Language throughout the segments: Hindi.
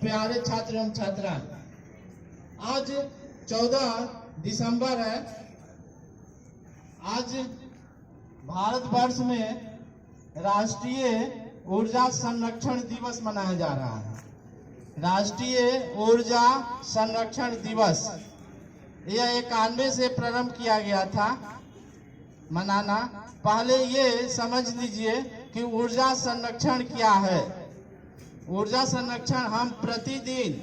प्यारे छात्र एवं छात्रा, आज 14 दिसंबर है। आज भारतवर्ष में राष्ट्रीय ऊर्जा संरक्षण दिवस मनाया जा रहा है। राष्ट्रीय ऊर्जा संरक्षण दिवस यह 91 से प्रारंभ किया गया था मनाना। पहले ये समझ लीजिए कि ऊर्जा संरक्षण क्या है। ऊर्जा संरक्षण हम प्रतिदिन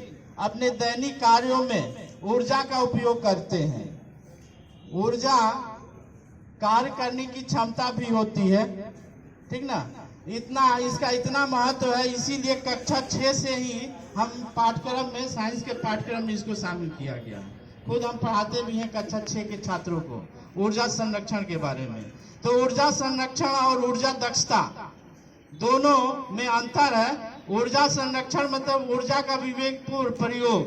अपने दैनिक कार्यों में ऊर्जा का उपयोग करते हैं। ऊर्जा कार्य करने की क्षमता भी होती है, ठीक ना। इसका इतना महत्व है, इसीलिए कक्षा 6 से ही हम पाठ्यक्रम में, साइंस के पाठ्यक्रम में इसको शामिल किया गया। खुद हम पढ़ाते भी हैं कक्षा 6 के छात्रों को ऊर्जा संरक्षण के बारे में। तो ऊर्जा संरक्षण और ऊर्जा दक्षता दोनों में अंतर है। ऊर्जा संरक्षण मतलब ऊर्जा का विवेकपूर्ण प्रयोग,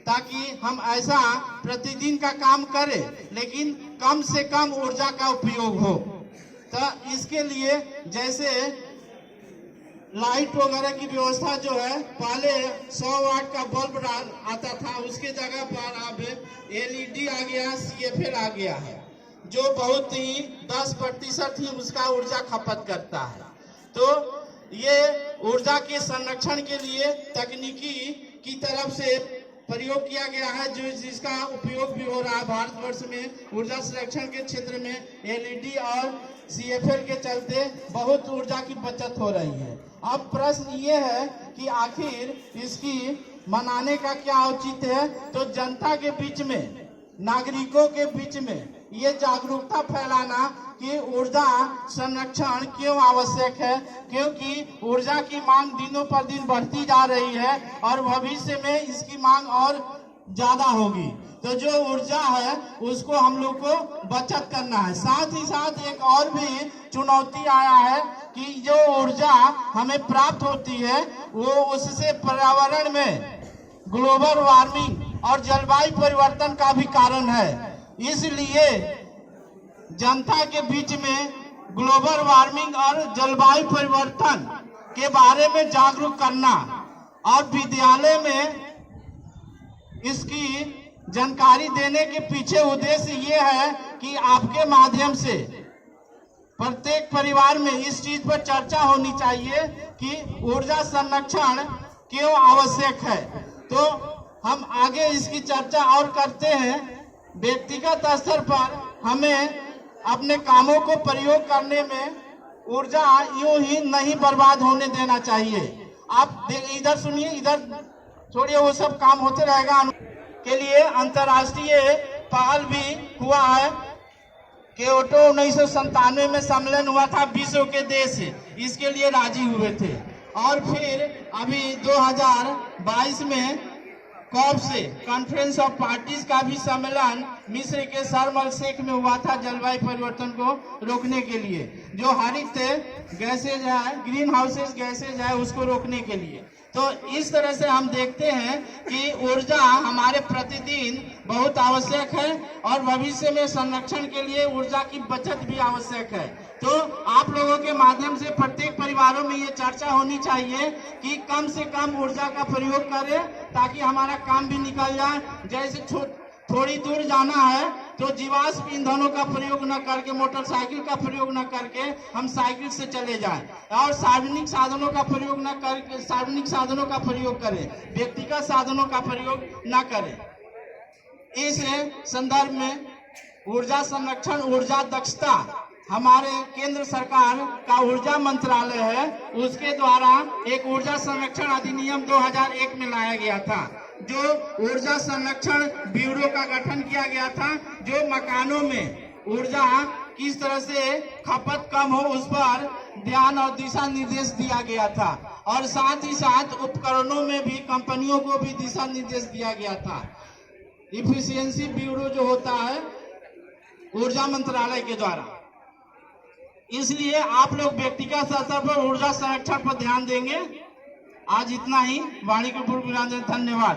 ताकि हम ऐसा प्रतिदिन का काम करें लेकिन कम से कम ऊर्जा का उपयोग हो। तो इसके लिए जैसे लाइट वगैरह की व्यवस्था जो है, पहले 100 वाट का बल्ब आता था, उसके जगह पर अब LED आ गया, CFL आ गया है, जो बहुत ही 10% ही उसका ऊर्जा खपत करता है। तो ये ऊर्जा के संरक्षण के लिए तकनीकी की तरफ से प्रयोग किया गया है, जो जिसका उपयोग भी हो रहा है भारतवर्ष में। ऊर्जा संरक्षण के क्षेत्र में LED और CFL के चलते बहुत ऊर्जा की बचत हो रही है। अब प्रश्न ये है कि आखिर इसकी मनाने का क्या औचित्य है। तो जनता के बीच में, नागरिकों के बीच में ये जागरूकता फैलाना कि ऊर्जा संरक्षण क्यों आवश्यक है, क्योंकि ऊर्जा की मांग दिनों पर दिन बढ़ती जा रही है और भविष्य में इसकी मांग और ज्यादा होगी। तो जो ऊर्जा है उसको हम लोग को बचत करना है। साथ ही साथ एक और भी चुनौती आया है कि जो ऊर्जा हमें प्राप्त होती है वो उससे पर्यावरण में ग्लोबल वार्मिंग और जलवायु परिवर्तन का भी कारण है। इसलिए जनता के बीच में ग्लोबल वार्मिंग और जलवायु परिवर्तन के बारे में जागरूक करना और विद्यालय में इसकी जानकारी देने के पीछे उद्देश्य ये है कि आपके माध्यम से प्रत्येक परिवार में इस चीज पर चर्चा होनी चाहिए कि ऊर्जा संरक्षण क्यों आवश्यक है। तो हम आगे इसकी चर्चा और करते हैं। व्यक्तिगत स्तर पर हमें अपने कामों को प्रयोग करने में ऊर्जा यूं ही नहीं बर्बाद होने देना चाहिए। आप इधर सुनिए, इधर छोड़िए, वो सब काम होते रहेगा। के लिए अंतर्राष्ट्रीय पहल भी हुआ है। क्योटो 1997 में सम्मेलन हुआ था, विश्व के देश इसके लिए राजी हुए थे। और फिर अभी 2022 में कॉप से कॉन्फ्रेंस ऑफ पार्टीज का भी सम्मेलन मिस्र के शर्म अल शेख में हुआ था, जलवायु परिवर्तन को रोकने के लिए, जो हरित गैसेज है, ग्रीन हाउसेज गैसेज है, उसको रोकने के लिए। तो इस तरह से हम देखते हैं कि ऊर्जा हमारे प्रतिदिन बहुत आवश्यक है और भविष्य में संरक्षण के लिए ऊर्जा की बचत भी आवश्यक है। तो आप लोगों के माध्यम से प्रत्येक परिवारों में ये चर्चा होनी चाहिए कि कम से कम ऊर्जा का प्रयोग करें, ताकि हमारा काम भी निकल जाए। जैसे थोड़ी दूर जाना है तो जीवाश्म ईंधनों का प्रयोग न करके, मोटरसाइकिल का प्रयोग न करके हम साइकिल से चले जाएं और सार्वजनिक साधनों का प्रयोग न करके सार्वजनिक साधनों का प्रयोग करें, व्यक्तिगत साधनों का प्रयोग न करें। इस संदर्भ में ऊर्जा संरक्षण, ऊर्जा दक्षता हमारे केंद्र सरकार का ऊर्जा मंत्रालय है, उसके द्वारा एक ऊर्जा संरक्षण अधिनियम 2001 में लाया गया था, जो ऊर्जा संरक्षण ब्यूरो का गठन किया गया था, जो मकानों में ऊर्जा किस तरह से खपत कम हो उस पर ध्यान और दिशा निर्देश दिया गया था। और साथ ही साथ उपकरणों में भी कंपनियों को भी दिशा निर्देश दिया गया था। इफिशियंसी ब्यूरो जो होता है ऊर्जा मंत्रालय के द्वारा। इसलिए आप लोग व्यक्तिगत स्तर पर ऊर्जा संरक्षण पर ध्यान देंगे। आज इतना ही। वाणी को पूर्ण विराम दें। धन्यवाद।